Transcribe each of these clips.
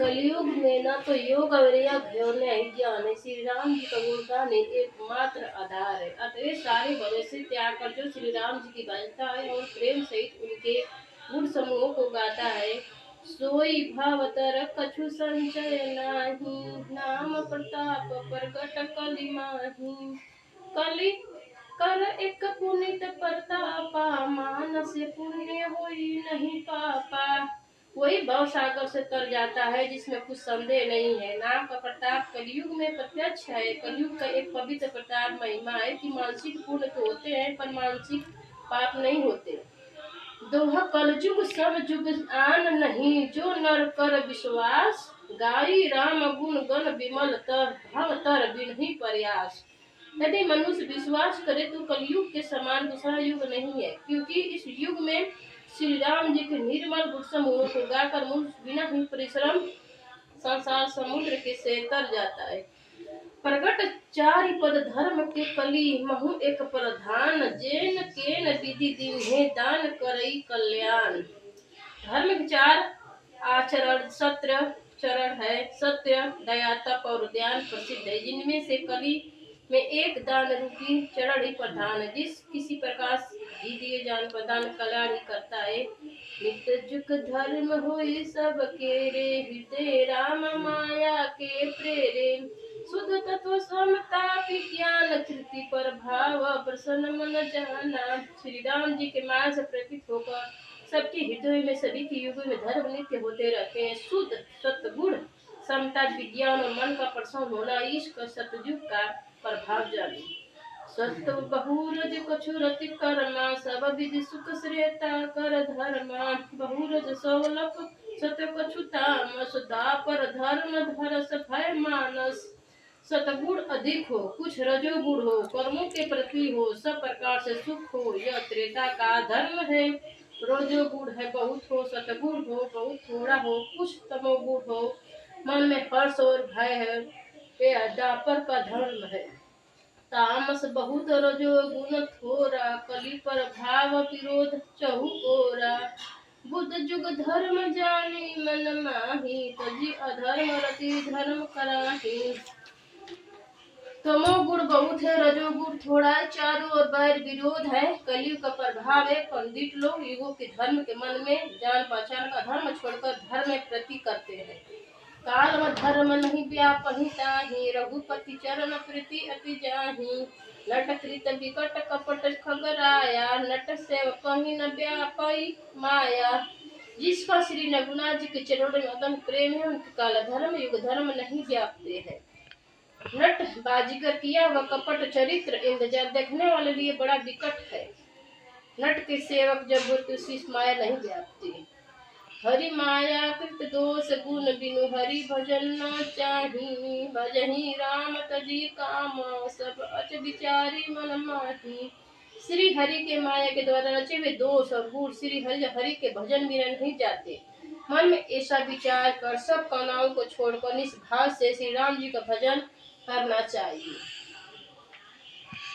कलयुग में न तो योग और या घयोने ही ज्ञान है। श्री राम जी का गुणगान एकमात्र आधार है। अतः सारे भविष्य त्याग कर जो श्री राम जी की भजता है और प्रेम सहित उनके गुण समूहों को गाता है, सोई भावतर कछु संचय नाही, नाम प्रताप प्रगट कलि माही। कलि कर एक पुनित प्रतापा, मानस पुण्य होई नहीं पापा। वही भव सागर से तर जाता है जिसमें कुछ संदेह नहीं है। नाम का प्रताप कलयुग में प्रत्यक्ष है। कलयुग का एक पवित्र प्रताप महिमा है कि मानसिक पुण्य तो होते हैं पर मानसिक पाप नहीं होते। दोहा कलयुग सब जुग आन नहीं, जो नर कर विश्वास। गाई राम गुण गण विमल तर, भव तर बिन्हि प्रयास। यदि मनुष्य विश्वास करे तो कलयुग के समान दूसरा युग नहीं है, क्योंकि इस युग में श्री राम जी के निर्मल गुण समूहों को गाकर मनुष्य बिना ही परिश्रम संसार समुद्र के से तर जाता है। प्रगट चारि पद धर्म के कली, महु एक प्रधान। जैन केन विधि दीन्हे, दान करई कल्याण। धर्म के चार आचरण सत्य चरण है। सत्य, दया, तप और ध्यान प्रसिद्ध है, जिनमें से कली में एक दान रूपी चरण ही प्रधान है। जिस किसी प्रकार ही दिए जान प्रदान कल्याण ही करता है। नित्य जुग धर्म होई सब केरे, हृदय राम माया के प्रेरे। शुद्ध तत्व समता विज्ञान, कृति पर भाव प्रसन्न मन जाना। श्री राम जी के मार्ग से प्रेरित होकर सबके हृदय में सभी के युग में धर्म नित्य होते रहते हैं। शुद्ध सत्गुण समता विज्ञान और मन का प्रसन्न होना, ईश्वर सतयुग का प्रभाव जाने। सत्य बहुरज कछु रति कर्मा, सब विधि सुख श्रेयता कर धर्मा। बहुरज सौलभ सत्य कछु तामस, दापर धर्म धरस भय मानस। सतगुण अधिक हो, कुछ रजोगुण हो, कर्मों के प्रति हो, सब प्रकार से सुख हो, यह त्रेता का धर्म है। रजोगुण है बहुत हो, सतगुण हो बहुत थोड़ा हो, कुछ तमोगुण हो, मन में हर्ष और भय है, यह दापर का धर्म है। तामस बहुत रजोगुण थोड़ा, कली पर भाव विरोध चहु ओरा। बुद्ध जुग धर्म जानी मन माही, तजी अधर्म रति धर्म कराही। तमोगुण बहुत है, रजोगुण थोड़ा है, चारों ओर बैर विरोध है, कलयुग का प्रभाव है। पंडित लोग युगों के धर्म के मन में जान पहचान का धर्म छोड़कर धर्म में प्रति करते हैं। काल व धर्म नहीं व्यापहि ताहि, रघुपति चरण प्रीति अति जाहि। नट कृत विकट कपट खगराया, नट सेव कहीं न व्यापई माया। जिसका श्री रघुनाथ जी के चरणों में अतन प्रेम है, उनके काल धर्म युग धर्म नहीं व्यापते हैं। नट बाजीगर किया वह कपट चरित्र इंद्रजाल देखने वाले लिए बड़ा विकट है। नट के सेवक जब उसकी माया नहीं व्यापती। हरि माया कृत दोष गुण बिनु, हरि भजन न चाही। भजहि राम तजी काम, सब अच विचारी मन माही। श्री हरि के माया के द्वारा रचे हुए दोष और गुण श्री हरि के भजन बिना नहीं जाते। मन में ऐसा विचार कर सब कामनाओं को छोड़कर निष्भाव से श्री राम जी का भजन करना चाहिए।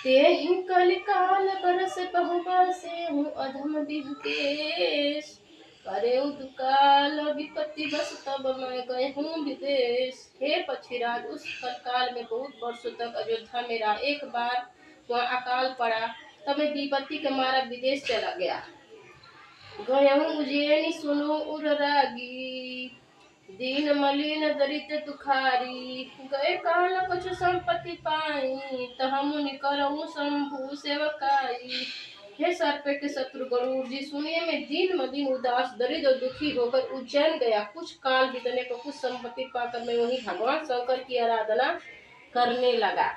तेहि कलिकाल बरस बहुबासे हूँ, अधम विदेश करे दुकाल विपत्ति बस तब मैं गए हूँ विदेश। हे पक्षीराज, उस काल में बहुत वर्षों तक अयोध्या में रहा। एक बार वहाँ अकाल पड़ा, तब मैं विपत्ति के मारा विदेश चला गया। गए हूँ उज्जैनी सुनो उर रागी, दीन मलिन दरिद्र दुखारी। गए काल कछु संपत्ति पाई, तह मुनि करऊँ शंभु सेवकाई। हे सर्प के शत्रु गरुड़ जी, सुनिए मैं दिन मदिन उदास दरिद्र और दुखी होकर उज्जैन गया। कुछ काल बीतने पर कुछ संपत्ति पाकर मैं वहीं भगवान शंकर की आराधना करने लगा।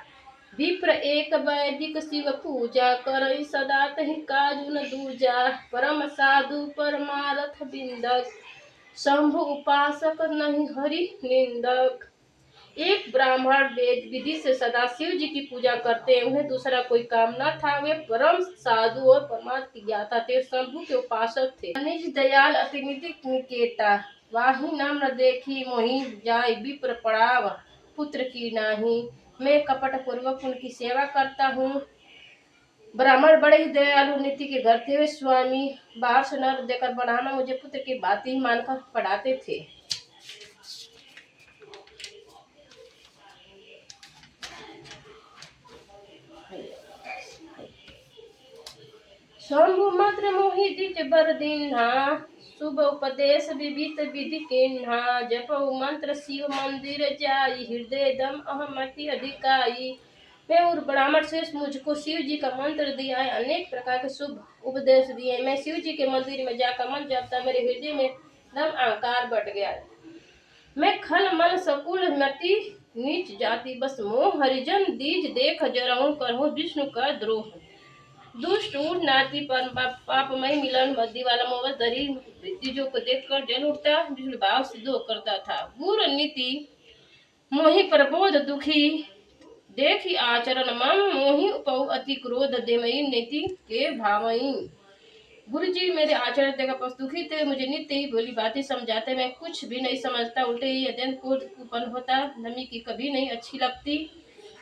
विप्र एक वैदिक शिव पूजा, करई सदा तहि काजुन दूजा। परम साधु परमारथ बिंदक, शंभु उपासक नहीं हरि निंदक। एक ब्राह्मण वेद विधि से सदा शिव जी की पूजा करते, उन्हें दूसरा कोई काम न था। वे परम साधु और परमात्मा की ज्ञाता थे, शंभु के उपासक थे। निज दयाल अति निकेता, वाही नम्र देखी मोहि जाय। विप्र पड़ाव पुत्र की नाही, मैं कपट पूर्वक उनकी सेवा करता हूँ। ब्राह्मण बड़े ही दयालु नीति के घर थे। वे स्वामी बाहर से नर देकर बढ़ाना मुझे पुत्र की बात ही मानकर पढ़ाते थे। शंभु मंत्र मोहि दिज बर दीन्हा, शुभ उपदेश विविध विधि किन्हा। जपऊ मंत्र शिव मंदिर जाई, हृदय दम अहमति अधिकाई। मैं और ब्राह्मण से मुझको शिव जी का मंत्र दिया है, अनेक प्रकार के शुभ उपदेश दिए। मैं शिव जी के मंदिर में जाकर मंत्र जपता, मेरे हृदय में दम अहंकार बढ़ गया। मैं खल मल सकुल मति नीच जाति, बस मोह हरिजन दीज देख जरऊं, करहूं विष्णु का द्रोह। दुष्ट ऊट नाती पर पापमय मिलन मद्दी वाला मोहब्बत दरी तीजों को देखकर जल उठता, विष्णु भाव सिद्ध करता था। गुर नीति मोहि प्रबोध दुखी, देखी आचरण मम मोहि उपऊ अति क्रोध, देमयी नीति के भावई। गुरु जी मेरे आचरण देखकर पस दुखी थे, मुझे नित्य ही भोली बातें समझाते, मैं कुछ भी नहीं समझता, उल्टे ही अत्यंत क्रोध उत्पन्न होता। नमी की कभी नहीं अच्छी लगती।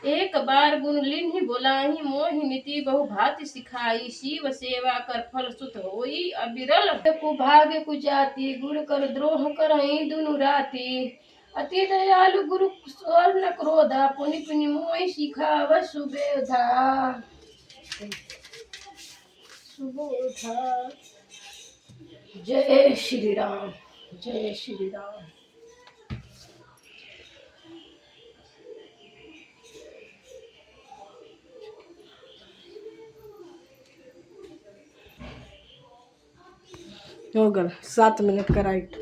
एक बार गुण लीन ही बोलाही, मोहि नीति बहु भांति सिखाई। शिव सेवा कर फल सुत होई, अबिरल कुभाग्य कुजाति, गुरु कर द्रोह करहि दुनु राति। अति दयालु गुरु स्वर्ण क्रोधा, पुनि पुनि मोहि सिखाव सुबेधा। सुबोधा। जय श्री राम, जय श्री राम। हो गल 7 मिनट का राइट।